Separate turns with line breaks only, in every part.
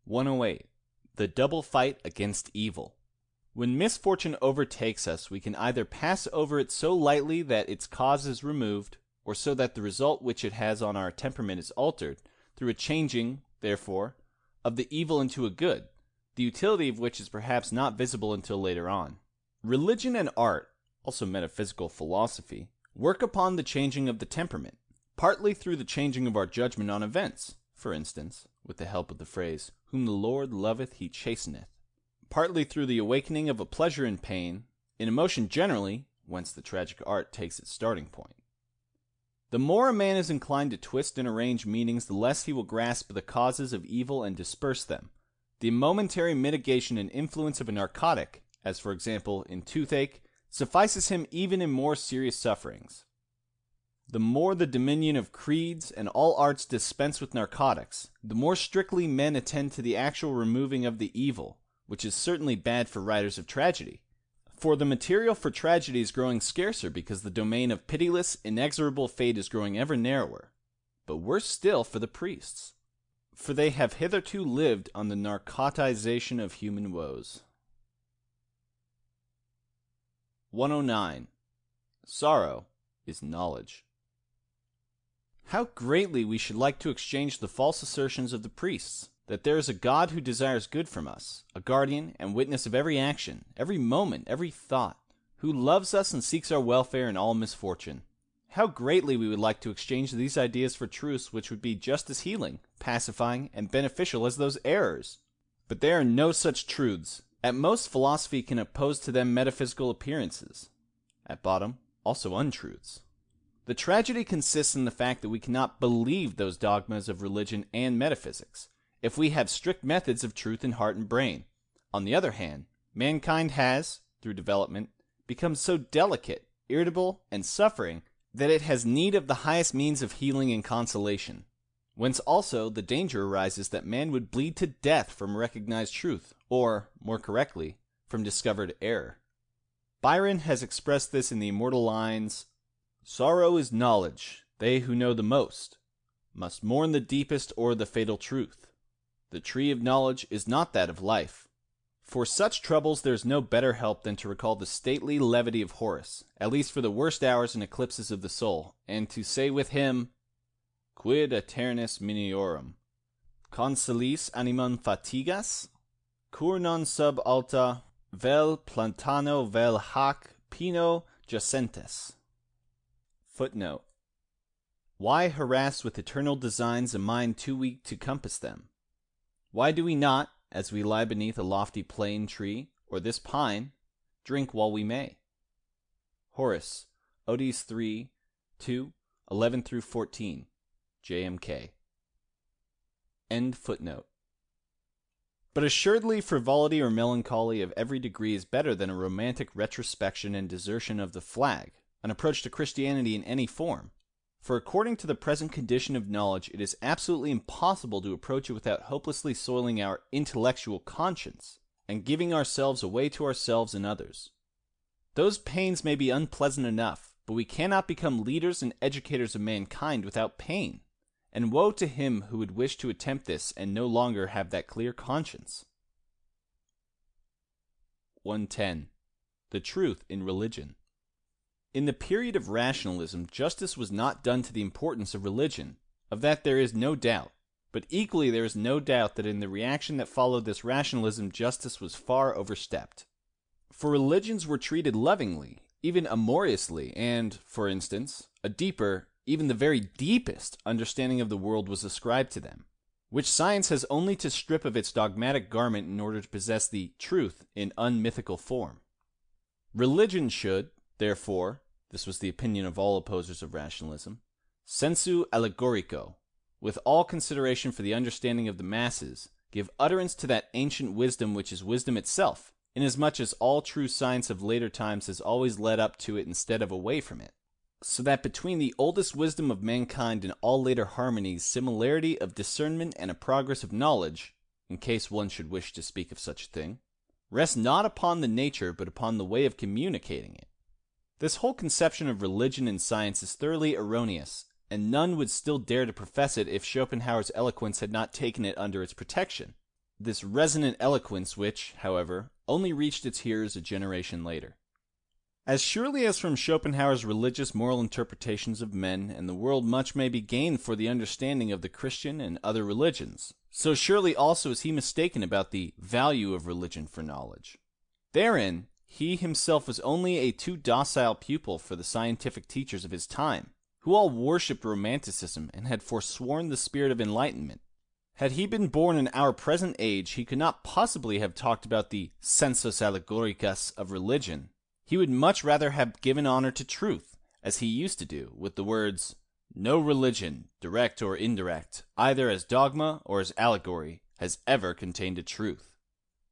108. The double fight against evil. When misfortune overtakes us, we can either pass over it so lightly that its cause is removed, or so that the result which it has on our temperament is altered, through a changing, therefore, of the evil into a good, the utility of which is perhaps not visible until later on. Religion and art, also metaphysical philosophy, work upon the changing of the temperament, partly through the changing of our judgment on events, for instance, with the help of the phrase, "Whom the Lord loveth he chasteneth," partly through the awakening of a pleasure in pain, in emotion generally, whence the tragic art takes its starting point. The more a man is inclined to twist and arrange meanings, the less he will grasp the causes of evil and disperse them. The momentary mitigation and influence of a narcotic, as for example in toothache, suffices him even in more serious sufferings. The more the dominion of creeds and all arts dispense with narcotics, the more strictly men attend to the actual removing of the evil, which is certainly bad for writers of tragedy. For the material for tragedy is growing scarcer because the domain of pitiless, inexorable fate is growing ever narrower. But worse still for the priests, for they have hitherto lived on the narcotization of human woes. 109. Sorrow is knowledge. How greatly we should like to exchange the false assertions of the priests, that there is a God who desires good from us, a guardian and witness of every action, every moment, every thought, who loves us and seeks our welfare in all misfortune. How greatly we would like to exchange these ideas for truths which would be just as healing, pacifying, and beneficial as those errors. But there are no such truths. At most, philosophy can oppose to them metaphysical appearances. At bottom, also untruths. The tragedy consists in the fact that we cannot believe those dogmas of religion and metaphysics, if we have strict methods of truth in heart and brain. On the other hand, mankind has, through development, become so delicate, irritable, and suffering that it has need of the highest means of healing and consolation. Whence also the danger arises that man would bleed to death from recognized truth, or, more correctly, from discovered error. Byron has expressed this in the immortal lines, "Sorrow is knowledge, they who know the most must mourn the deepest o'er the fatal truth. The tree of knowledge is not that of life. For such troubles there is no better help than to recall the stately levity of Horace, at least for the worst hours and eclipses of the soul, and to say with him, Quid aeternis miniorum, consolis animam fatigas? Cur non sub alta vel plantano vel hac pino jacentes." Footnote. Why harass with eternal designs a mind too weak to compass them? Why do we not, as we lie beneath a lofty plane tree, or this pine, drink while we may? Horace, Odes 3, 2, 11-14, JMK. End footnote. But assuredly frivolity or melancholy of every degree is better than a romantic retrospection and desertion of the flag, an approach to Christianity in any form. For according to the present condition of knowledge, it is absolutely impossible to approach it without hopelessly soiling our intellectual conscience, and giving ourselves away to ourselves and others. Those pains may be unpleasant enough, but we cannot become leaders and educators of mankind without pain, and woe to him who would wish to attempt this and no longer have that clear conscience. 110. The truth in religion. In the period of rationalism, justice was not done to the importance of religion. Of that there is no doubt. But equally there is no doubt that in the reaction that followed this rationalism, justice was far overstepped. For religions were treated lovingly, even amoriously, and, for instance, a deeper, even the very deepest, understanding of the world was ascribed to them, which science has only to strip of its dogmatic garment in order to possess the truth in unmythical form. Religion should, therefore, this was the opinion of all opposers of rationalism, sensu allegorico, with all consideration for the understanding of the masses, give utterance to that ancient wisdom which is wisdom itself, inasmuch as all true science of later times has always led up to it instead of away from it. So that between the oldest wisdom of mankind and all later harmonies, similarity of discernment and a progress of knowledge, in case one should wish to speak of such a thing, rests not upon the nature but upon the way of communicating it. This whole conception of religion and science is thoroughly erroneous, and none would still dare to profess it if Schopenhauer's eloquence had not taken it under its protection. this resonant eloquence which, however, only reached its hearers a generation later. As surely as from Schopenhauer's religious moral interpretations of men and the world much may be gained for the understanding of the Christian and other religions, so surely also is he mistaken about the value of religion for knowledge. Therein, he himself was only a too docile pupil for the scientific teachers of his time, who all worshipped romanticism and had forsworn the spirit of enlightenment. Had he been born in our present age, he could not possibly have talked about the sensus allegoricus of religion. He would much rather have given honor to truth, as he used to do, with the words, "No religion, direct or indirect, either as dogma or as allegory, has ever contained a truth."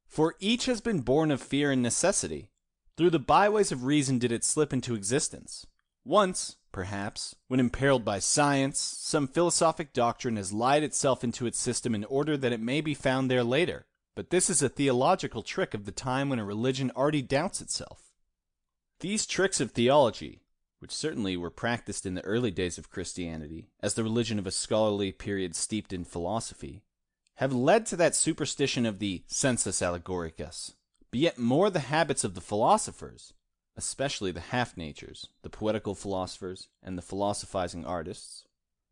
For each has been born of fear and necessity. Through the byways of reason did it slip into existence. Once, perhaps, when imperiled by science, some philosophic doctrine has lied itself into its system in order that it may be found there later. But this is a theological trick of the time when a religion already doubts itself. These tricks of theology, which certainly were practiced in the early days of Christianity, as the religion of a scholarly period steeped in philosophy, have led to that superstition of the sensus allegoricus, but yet more the habits of the philosophers, especially the half-natures, the poetical philosophers, and the philosophizing artists,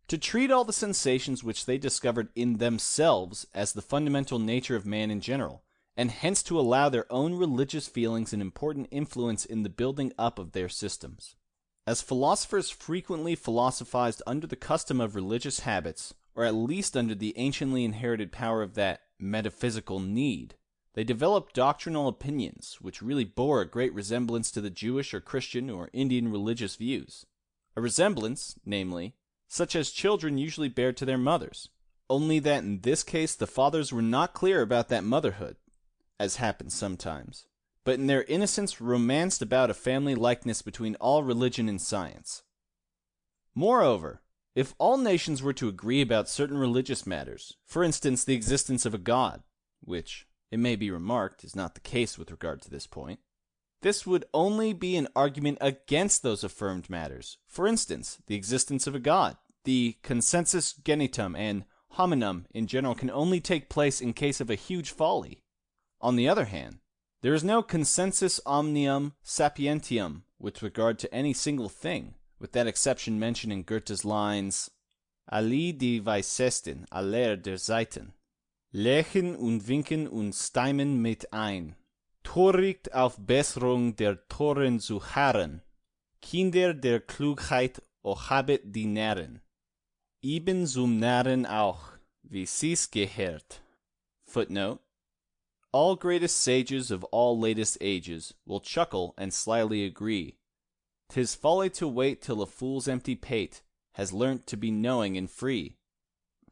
to treat all the sensations which they discovered in themselves as the fundamental nature of man in general, and hence to allow their own religious feelings an important influence in the building up of their systems. As philosophers frequently philosophized under the custom of religious habits, or at least under the anciently inherited power of that metaphysical need, they developed doctrinal opinions which really bore a great resemblance to the Jewish or Christian or Indian religious views. A resemblance, namely, such as children usually bear to their mothers, only that in this case the fathers were not clear about that motherhood, as happens sometimes, but in their innocence romanced about a family likeness between all religion and science. Moreover, if all nations were to agree about certain religious matters, for instance the existence of a god, which, it may be remarked, is not the case with regard to this point, this would only be an argument against those affirmed matters, for instance the existence of a god. The consensus genitum and hominum in general can only take place in case of a huge folly. On the other hand, there is no consensus omnium sapientium with regard to any single thing, with that exception mentioned in Goethe's lines, "Ali die Weißesten aller der Seiten, lächeln und winken und stimmen mit ein, Töricht auf Besserung der Toren zu harren, Kinder der Klugheit, o habet die Narren, eben zum Narren auch, wie sie's gehört." Footnote: all greatest sages of all latest ages will chuckle and slyly agree. 'Tis folly to wait till a fool's empty pate has learnt to be knowing and free.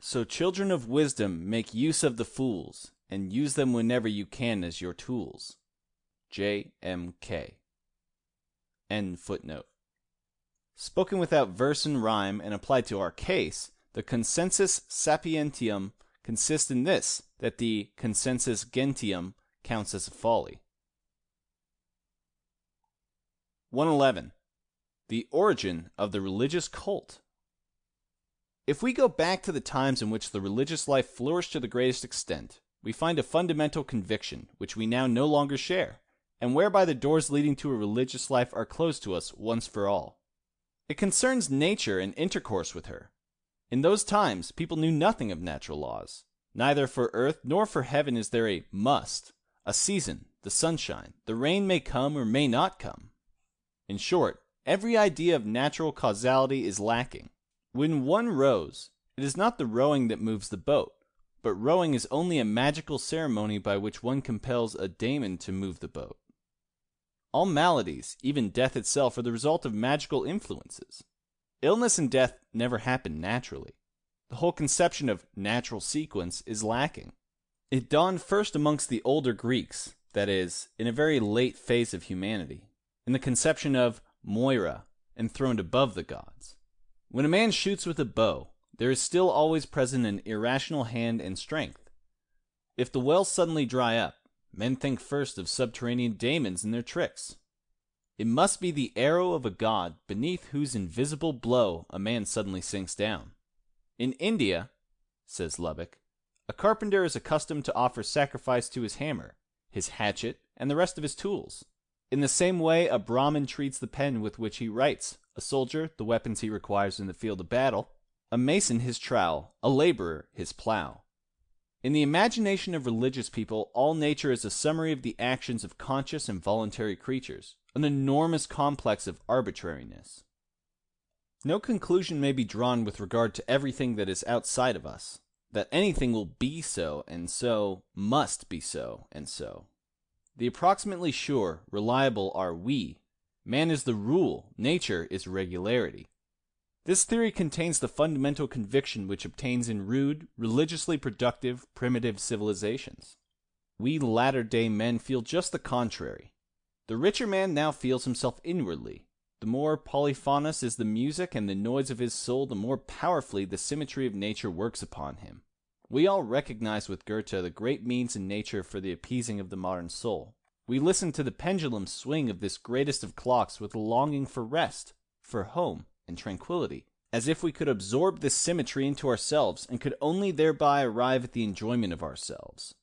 So children of wisdom make use of the fools, and use them whenever you can as your tools. J.M.K. End footnote. Spoken without verse and rhyme and applied to our case, the consensus sapientium consists in this, that the consensus gentium counts as a folly. 111. The origin of the religious cult. If we go back to the times in which the religious life flourished to the greatest extent, we find a fundamental conviction which we now no longer share, and whereby the doors leading to a religious life are closed to us once for all. It concerns nature and intercourse with her. In those times, people knew nothing of natural laws. Neither for earth nor for heaven is there a must, a season, the sunshine, the rain may come or may not come. In short, every idea of natural causality is lacking. When one rows, it is not the rowing that moves the boat, but rowing is only a magical ceremony by which one compels a daemon to move the boat. All maladies, even death itself, are the result of magical influences. Illness and death never happen naturally. The whole conception of natural sequence is lacking. It dawned first amongst the older Greeks, that is, in a very late phase of humanity, in the conception of Moira, enthroned above the gods. When a man shoots with a bow, there is still always present an irrational hand and strength. If the wells suddenly dry up, men think first of subterranean daemons and their tricks. It must be the arrow of a god beneath whose invisible blow a man suddenly sinks down. In India, says Lubbock, A carpenter is accustomed to offer sacrifice to his hammer, his hatchet, and the rest of his tools. In the same way, a Brahmin treats the pen with which he writes, a soldier the weapons he requires in the field of battle, a mason his trowel, a laborer his plow. In the imagination of religious people, all nature is a summary of the actions of conscious and voluntary creatures, an enormous complex of arbitrariness. No conclusion may be drawn with regard to everything that is outside of us, that anything will be so, and so must be so, and so. The approximately sure, reliable are we. Man is the rule, nature is regularity. This theory contains the fundamental conviction which obtains in rude, religiously productive, primitive civilizations. We latter-day men feel just the contrary. The richer man now feels himself inwardly. The more polyphonous is the music and the noise of his soul, the more powerfully the symmetry of nature works upon him. We all recognize with Goethe the great means in nature for the appeasing of the modern soul. We listen to the pendulum swing of this greatest of clocks with a longing for rest, for home, and tranquility, as if we could absorb this symmetry into ourselves and could only thereby arrive at the enjoyment of ourselves.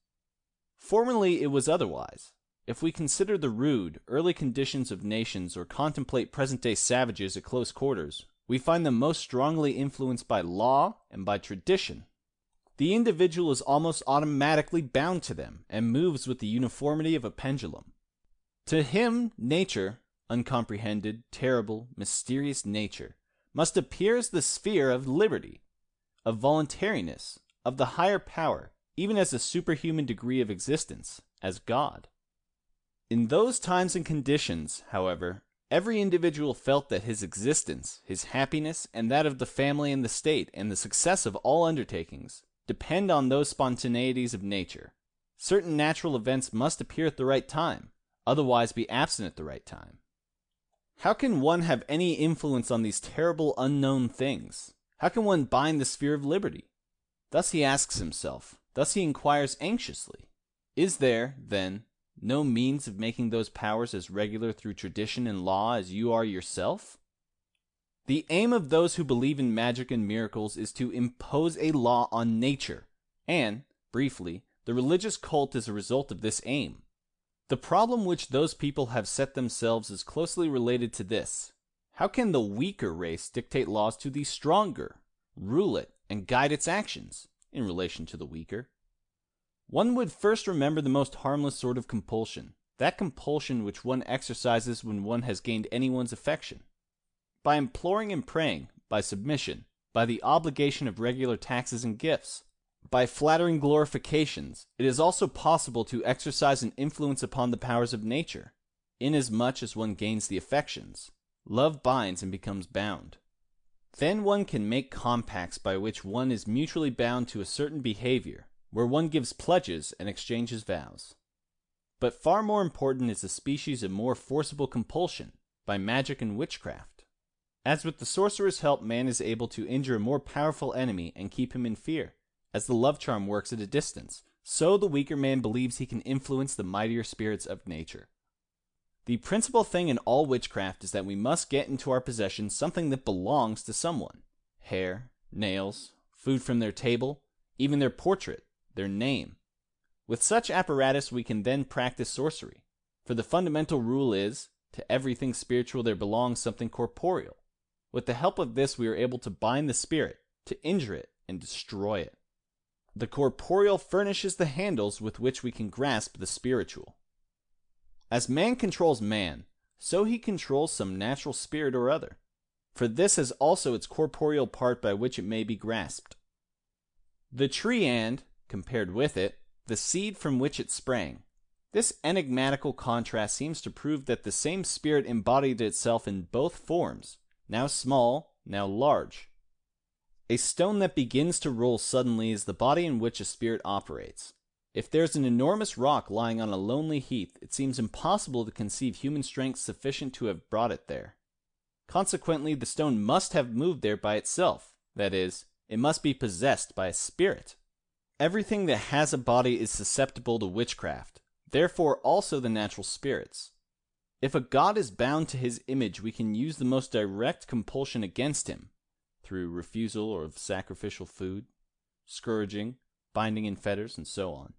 Formerly it was otherwise. If we consider the rude, early conditions of nations or contemplate present-day savages at close quarters, we find them most strongly influenced by law and by tradition. The individual is almost automatically bound to them and moves with the uniformity of a pendulum. To him, nature, uncomprehended, terrible, mysterious nature, must appear as the sphere of liberty, of voluntariness, of the higher power, even as a superhuman degree of existence, as God. In those times and conditions, however, every individual felt that his existence, his happiness, and that of the family and the state, and the success of all undertakings, depend on those spontaneities of nature. Certain natural events must appear at the right time, otherwise be absent at the right time. How can one have any influence on these terrible unknown things? How can one bind the sphere of liberty? Thus he asks himself, thus he inquires anxiously. Is there, then, no means of making those powers as regular through tradition and law as you are yourself? The aim of those who believe in magic and miracles is to impose a law on nature, and, briefly, the religious cult is a result of this aim. The problem which those people have set themselves is closely related to this. How can the weaker race dictate laws to the stronger, rule it, and guide its actions, in relation to the weaker? One would first remember the most harmless sort of compulsion, that compulsion which one exercises when one has gained anyone's affection. By imploring and praying, by submission, by the obligation of regular taxes and gifts, by flattering glorifications, it is also possible to exercise an influence upon the powers of nature, inasmuch as one gains the affections. Love binds and becomes bound. Then one can make compacts by which one is mutually bound to a certain behavior, where one gives pledges and exchanges vows. But far more important is a species of more forcible compulsion, by magic and witchcraft. As with the sorcerer's help man is able to injure a more powerful enemy and keep him in fear, as the love charm works at a distance, so the weaker man believes he can influence the mightier spirits of nature. The principal thing in all witchcraft is that we must get into our possession something that belongs to someone. Hair, nails, food from their table, even their portrait, their name. With such apparatus we can then practice sorcery, for the fundamental rule is, to everything spiritual there belongs something corporeal. With the help of this we are able to bind the spirit, to injure it, and destroy it. The corporeal furnishes the handles with which we can grasp the spiritual. As man controls man, so he controls some natural spirit or other, for this has also its corporeal part by which it may be grasped. The tree and, compared with it, the seed from which it sprang. This enigmatical contrast seems to prove that the same spirit embodied itself in both forms, now small, now large. A stone that begins to roll suddenly is the body in which a spirit operates. If there's an enormous rock lying on a lonely heath, it seems impossible to conceive human strength sufficient to have brought it there. Consequently, the stone must have moved there by itself, that is, it must be possessed by a spirit. Everything that has a body is susceptible to witchcraft, therefore also the natural spirits. If a god is bound to his image, we can use the most direct compulsion against him, through refusal of sacrificial food, scourging, binding in fetters, and so on.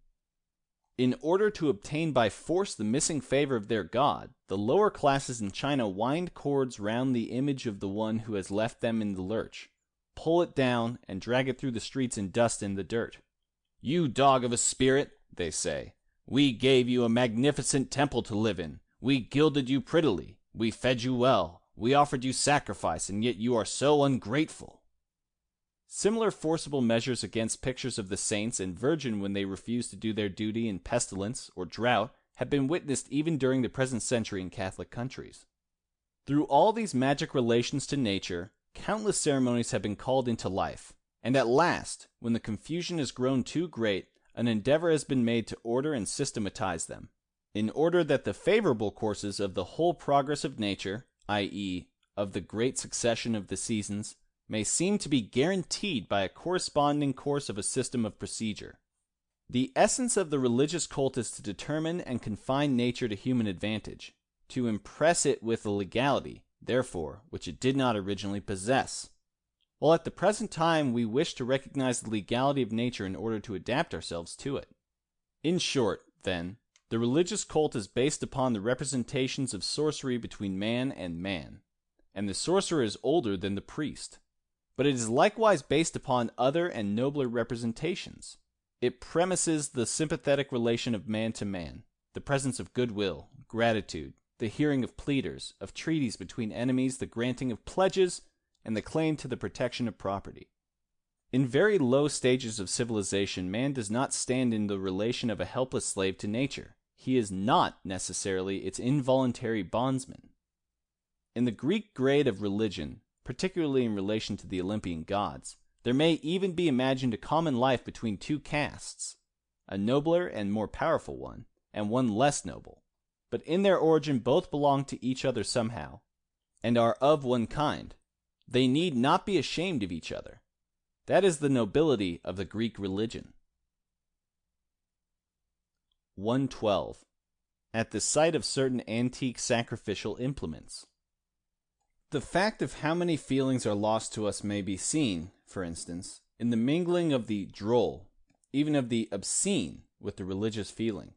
In order to obtain by force the missing favor of their god, the lower classes in China wind cords round the image of the one who has left them in the lurch, pull it down, and drag it through the streets in dust and the dirt. "You dog of a spirit," they say, "we gave you a magnificent temple to live in. We gilded you prettily. We fed you well. We offered you sacrifice, and yet you are so ungrateful." Similar forcible measures against pictures of the saints and Virgin when they refuse to do their duty in pestilence or drought have been witnessed even during the present century in Catholic countries. Through all these magic relations to nature, countless ceremonies have been called into life, and at last, when the confusion has grown too great, an endeavor has been made to order and systematize them, in order that the favorable courses of the whole progress of nature, i.e., of the great succession of the seasons, may seem to be guaranteed by a corresponding course of a system of procedure. The essence of the religious cult is to determine and confine nature to human advantage, to impress it with a legality, therefore, which it did not originally possess, while at the present time we wish to recognize the legality of nature in order to adapt ourselves to it. In short, then, the religious cult is based upon the representations of sorcery between man, and the sorcerer is older than the priest. But it is likewise based upon other and nobler representations. It premises the sympathetic relation of man to man, the presence of goodwill, gratitude, the hearing of pleaders, of treaties between enemies, the granting of pledges, and the claim to the protection of property. In very low stages of civilization, man does not stand in the relation of a helpless slave to nature. He is not necessarily its involuntary bondsman. In the Greek grade of religion, particularly in relation to the Olympian gods, there may even be imagined a common life between two castes, a nobler and more powerful one, and one less noble. But in their origin both belong to each other somehow, and are of one kind. They need not be ashamed of each other. That is the nobility of the Greek religion. 112. At the sight of certain antique sacrificial implements. The fact of how many feelings are lost to us may be seen, for instance, in the mingling of the droll, even of the obscene, with the religious feeling.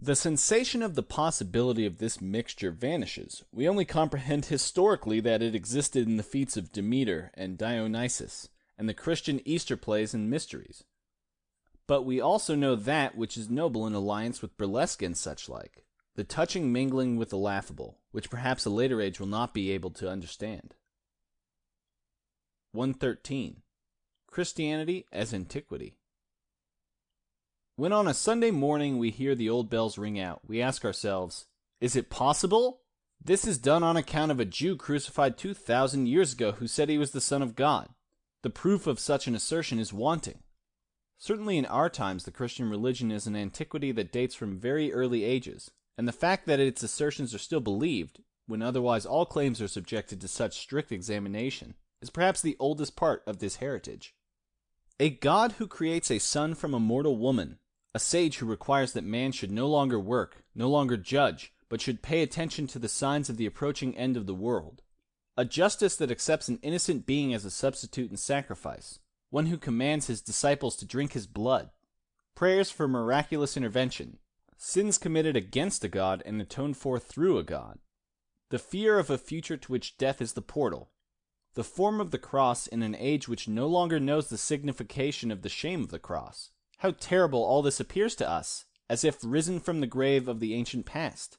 The sensation of the possibility of this mixture vanishes. We only comprehend historically that it existed in the feats of Demeter and Dionysus, and the Christian Easter plays and mysteries. But we also know that which is noble in alliance with burlesque and such like, the touching mingling with the laughable, which perhaps a later age will not be able to understand. 113. Christianity as Antiquity. When on a Sunday morning we hear the old bells ring out, we ask ourselves, is it possible? This is done on account of a Jew crucified 2,000 years ago who said he was the Son of God. The proof of such an assertion is wanting. Certainly in our times the Christian religion is an antiquity that dates from very early ages, and the fact that its assertions are still believed, when otherwise all claims are subjected to such strict examination, is perhaps the oldest part of this heritage. A God who creates a son from a mortal woman, a sage who requires that man should no longer work, no longer judge, but should pay attention to the signs of the approaching end of the world, a justice that accepts an innocent being as a substitute and sacrifice, one who commands his disciples to drink his blood, prayers for miraculous intervention, sins committed against a god and atoned for through a god, the fear of a future to which death is the portal, the form of the cross in an age which no longer knows the signification of the shame of the cross. How terrible all this appears to us, as if risen from the grave of the ancient past.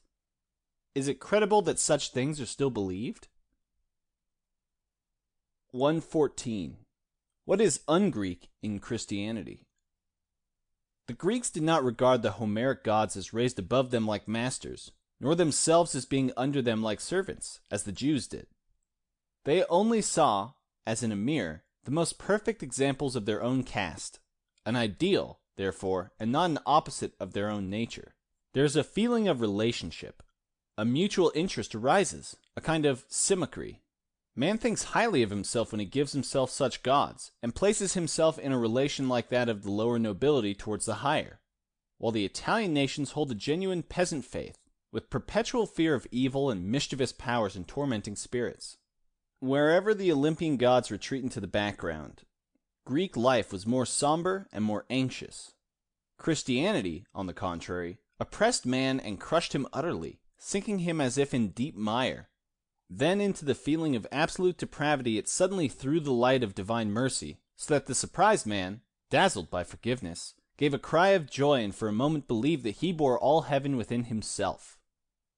Is it credible that such things are still believed? 114. What is un-Greek in Christianity? The Greeks did not regard the Homeric gods as raised above them like masters, nor themselves as being under them like servants, as the Jews did. They only saw, as in a mirror, the most perfect examples of their own caste, an ideal, therefore, and not an opposite of their own nature. There is a feeling of relationship. A mutual interest arises, a kind of symmetry. Man thinks highly of himself when he gives himself such gods, and places himself in a relation like that of the lower nobility towards the higher, while the Italian nations hold a genuine peasant faith, with perpetual fear of evil and mischievous powers and tormenting spirits. Wherever the Olympian gods retreat into the background, Greek life was more somber and more anxious. Christianity, on the contrary, oppressed man and crushed him utterly, sinking him as if in deep mire. Then into the feeling of absolute depravity it suddenly threw the light of divine mercy, so that the surprised man, dazzled by forgiveness, gave a cry of joy and for a moment believed that he bore all heaven within himself.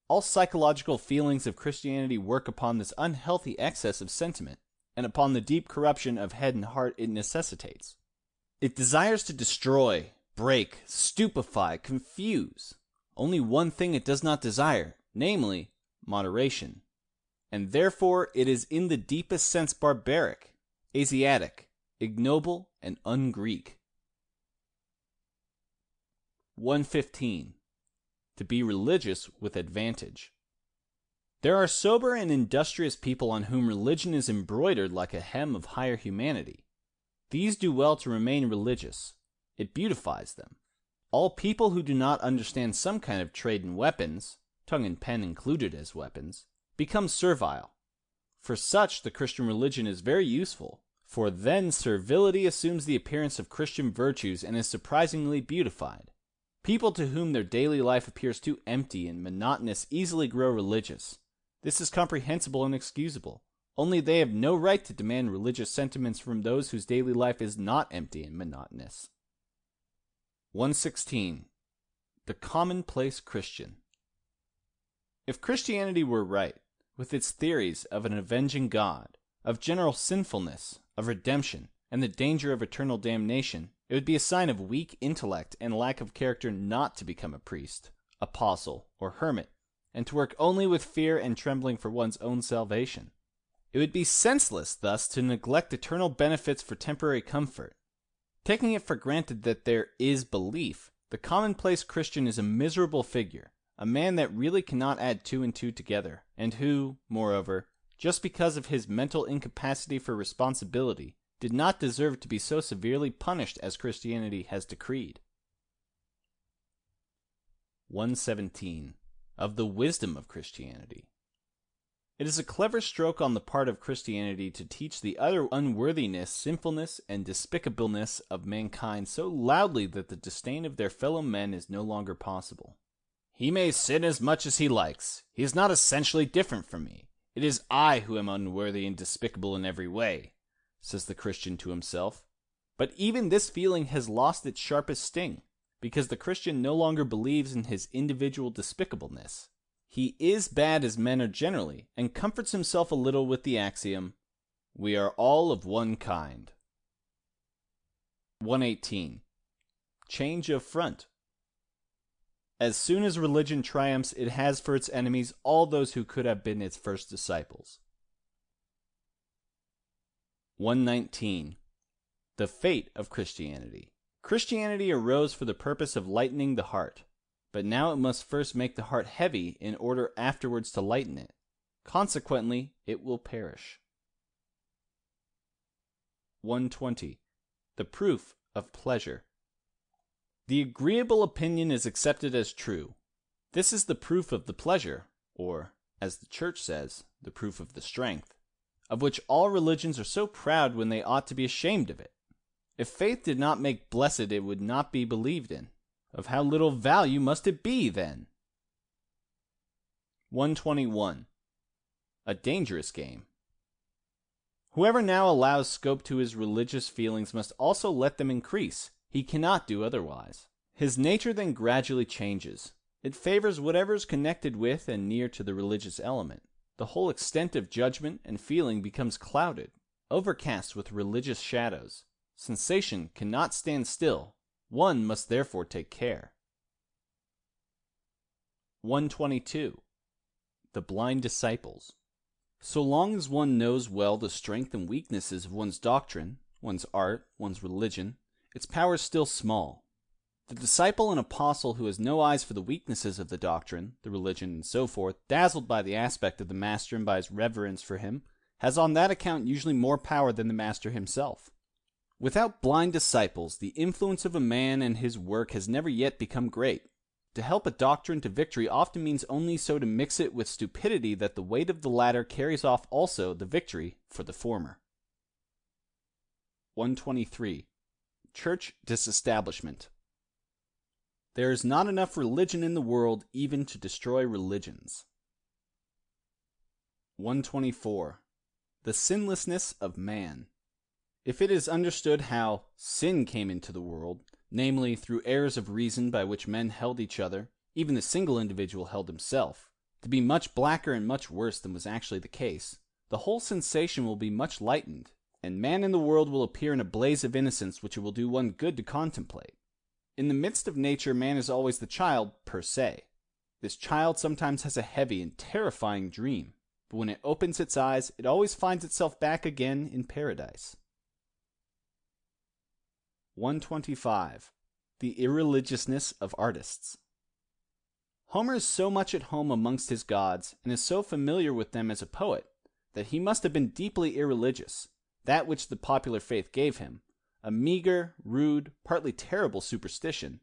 All psychological feelings of Christianity work upon this unhealthy excess of sentiment, and upon the deep corruption of head and heart it necessitates. It desires to destroy, break, stupefy, confuse. Only one thing it does not desire, namely, moderation. And therefore it is in the deepest sense barbaric, Asiatic, ignoble, and un-Greek. 115. To be religious with advantage. There are sober and industrious people on whom religion is embroidered like a hem of higher humanity. These do well to remain religious. It beautifies them. All people who do not understand some kind of trade in weapons, tongue and pen included as weapons, become servile. For such the Christian religion is very useful, for then servility assumes the appearance of Christian virtues and is surprisingly beautified. People to whom their daily life appears too empty and monotonous easily grow religious. This is comprehensible and excusable. Only they have no right to demand religious sentiments from those whose daily life is not empty and monotonous. 116. The commonplace Christian. If Christianity were right, with its theories of an avenging God, of general sinfulness, of redemption, and the danger of eternal damnation, it would be a sign of weak intellect and lack of character not to become a priest, apostle, or hermit, and to work only with fear and trembling for one's own salvation. It would be senseless thus to neglect eternal benefits for temporary comfort. Taking it for granted that there is belief, the commonplace Christian is a miserable figure, a man that really cannot add two and two together, and who, moreover, just because of his mental incapacity for responsibility, did not deserve to be so severely punished as Christianity has decreed. 117. Of the wisdom of Christianity. It is a clever stroke on the part of Christianity to teach the utter unworthiness, sinfulness, and despicableness of mankind so loudly that the disdain of their fellow men is no longer possible. He may sin as much as he likes. He is not essentially different from me. It is I who am unworthy and despicable in every way, says the Christian to himself. But even this feeling has lost its sharpest sting, because the Christian no longer believes in his individual despicableness. He is bad as men are generally, and comforts himself a little with the axiom, "We are all of one kind." 118. Change of front. As soon as religion triumphs, it has for its enemies all those who could have been its first disciples. 119. The fate of Christianity. Christianity arose for the purpose of lightening the heart, but now it must first make the heart heavy in order afterwards to lighten it. Consequently, it will perish. 120. The proof of pleasure. The agreeable opinion is accepted as true. This is the proof of the pleasure, or, as the Church says, the proof of the strength, of which all religions are so proud when they ought to be ashamed of it. If faith did not make blessed, it would not be believed in. Of how little value must it be, then? 121. A dangerous game. Whoever now allows scope to his religious feelings must also let them increase. He cannot do otherwise. His nature then gradually changes. It favors whatever is connected with and near to the religious element. The whole extent of judgment and feeling becomes clouded, overcast with religious shadows. Sensation cannot stand still. One must therefore take care. 122. The blind disciples. So long as one knows well the strength and weaknesses of one's doctrine, one's art, one's religion, its power is still small. The disciple and apostle who has no eyes for the weaknesses of the doctrine, the religion, and so forth, dazzled by the aspect of the master and by his reverence for him, has on that account usually more power than the master himself. Without blind disciples, the influence of a man and his work has never yet become great. To help a doctrine to victory often means only so to mix it with stupidity that the weight of the latter carries off also the victory for the former. 123. Church disestablishment. There is not enough religion in the world even to destroy religions. 124. The sinlessness of man. If it is understood how sin came into the world, namely through errors of reason by which men held each other, even the single individual held himself, to be much blacker and much worse than was actually the case, the whole sensation will be much lightened, and man in the world will appear in a blaze of innocence which it will do one good to contemplate. In the midst of nature, man is always the child per se. This child sometimes has a heavy and terrifying dream, but when it opens its eyes, it always finds itself back again in paradise. 125. The irreligiousness of artists. Homer is so much at home amongst his gods, and is so familiar with them as a poet, that he must have been deeply irreligious, that which the popular faith gave him, a meager, rude, partly terrible superstition.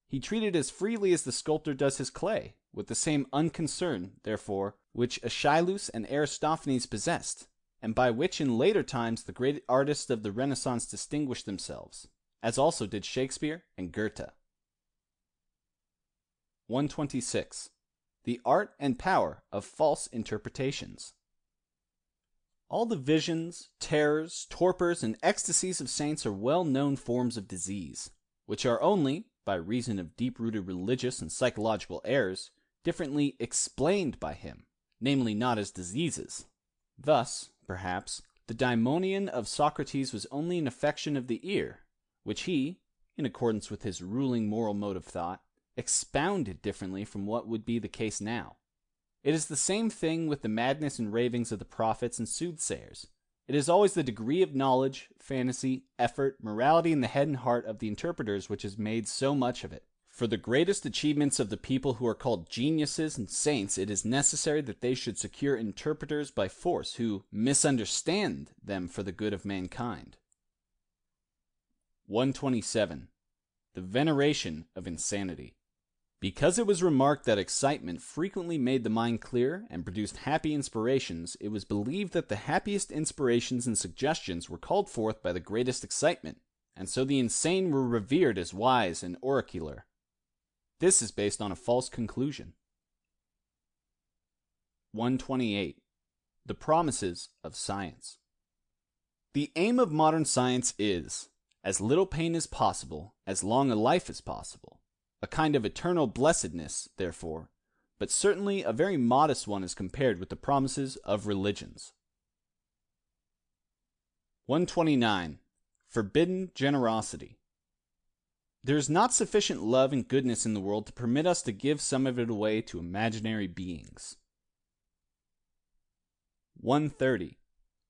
He treated as freely as the sculptor does his clay, with the same unconcern, therefore, which Aeschylus and Aristophanes possessed, and by which in later times the great artists of the Renaissance distinguished themselves, as also did Shakespeare and Goethe. 126. The art and power of false interpretations. All the visions, terrors, torpors, and ecstasies of saints are well-known forms of disease, which are only, by reason of deep-rooted religious and psychological errors, differently explained by him, namely not as diseases. Thus, perhaps, the daimonion of Socrates was only an affection of the ear, which he, in accordance with his ruling moral mode of thought, expounded differently from what would be the case now. It is the same thing with the madness and ravings of the prophets and soothsayers. It is always the degree of knowledge, fantasy, effort, morality in the head and heart of the interpreters which has made so much of it. For the greatest achievements of the people who are called geniuses and saints, it is necessary that they should secure interpreters by force who misunderstand them for the good of mankind. 127. The veneration of insanity. Because it was remarked that excitement frequently made the mind clear and produced happy inspirations, it was believed that the happiest inspirations and suggestions were called forth by the greatest excitement, and so the insane were revered as wise and oracular. This is based on a false conclusion. 128. The promises of science. The aim of modern science is, as little pain as possible, as long a life as possible. A kind of eternal blessedness, therefore, but certainly a very modest one as compared with the promises of religions. 129. Forbidden generosity. There is not sufficient love and goodness in the world to permit us to give some of it away to imaginary beings. 130.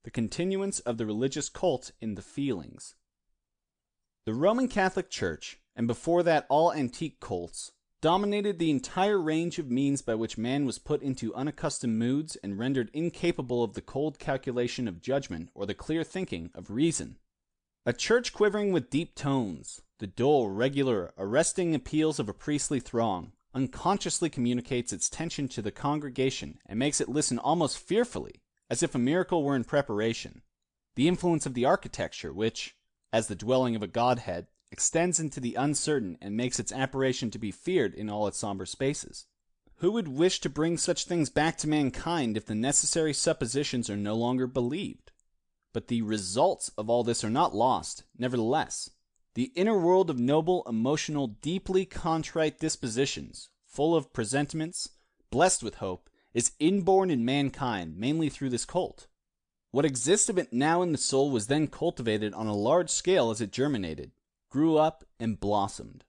The continuance of the religious cult in the feelings. The Roman Catholic Church, and before that all antique cults, dominated the entire range of means by which man was put into unaccustomed moods and rendered incapable of the cold calculation of judgment or the clear thinking of reason. A church quivering with deep tones, the dull, regular, arresting appeals of a priestly throng, unconsciously communicates its tension to the congregation and makes it listen almost fearfully, as if a miracle were in preparation. The influence of the architecture, which, as the dwelling of a godhead, extends into the uncertain and makes its apparition to be feared in all its somber spaces. Who would wish to bring such things back to mankind if the necessary suppositions are no longer believed? But the results of all this are not lost, nevertheless. The inner world of noble, emotional, deeply contrite dispositions, full of presentiments, blessed with hope, is inborn in mankind, mainly through this cult. What exists of it now in the soul was then cultivated on a large scale as it germinated, grew up, and blossomed.